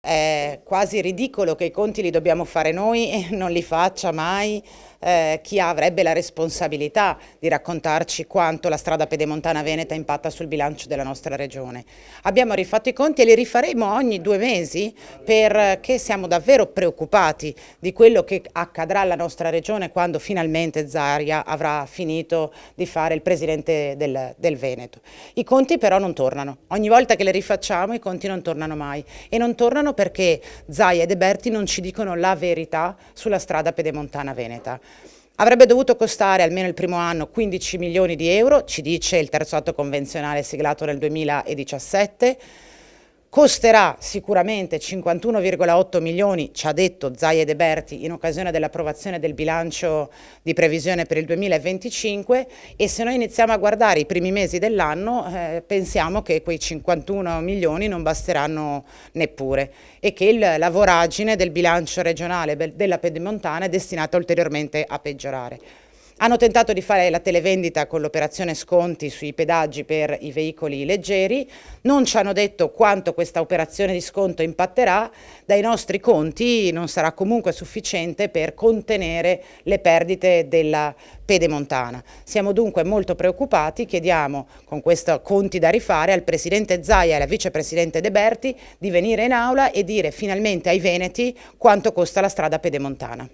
È quasi ridicolo che i conti li dobbiamo fare noi e non li faccia mai chi avrebbe la responsabilità di raccontarci quanto la strada pedemontana veneta impatta sul bilancio della nostra regione. Abbiamo rifatto i conti e li rifaremo ogni 2 mesi perché siamo davvero preoccupati di quello che accadrà alla nostra regione quando finalmente Zaia avrà finito di fare il presidente del Veneto. I conti però non tornano. Ogni volta che li rifacciamo i conti non tornano mai e non tornano perché Zaia e De Berti non ci dicono la verità sulla strada pedemontana veneta. Avrebbe dovuto costare almeno il primo anno 15 milioni di euro, ci dice il terzo atto convenzionale siglato nel 2017. Costerà sicuramente 51,8 milioni, ci ha detto Zaia e De Berti in occasione dell'approvazione del bilancio di previsione per il 2025 e se noi iniziamo a guardare i primi mesi dell'anno pensiamo che quei 51 milioni non basteranno neppure e che la voragine del bilancio regionale della Pedemontana è destinata ulteriormente a peggiorare. Hanno tentato di fare la televendita con l'operazione sconti sui pedaggi per i veicoli leggeri, non ci hanno detto quanto questa operazione di sconto impatterà, dai nostri conti non sarà comunque sufficiente per contenere le perdite della Pedemontana. Siamo dunque molto preoccupati, chiediamo con questi conti da rifare al Presidente Zaia e alla Vicepresidente De Berti di venire in aula e dire finalmente ai veneti quanto costa la strada pedemontana.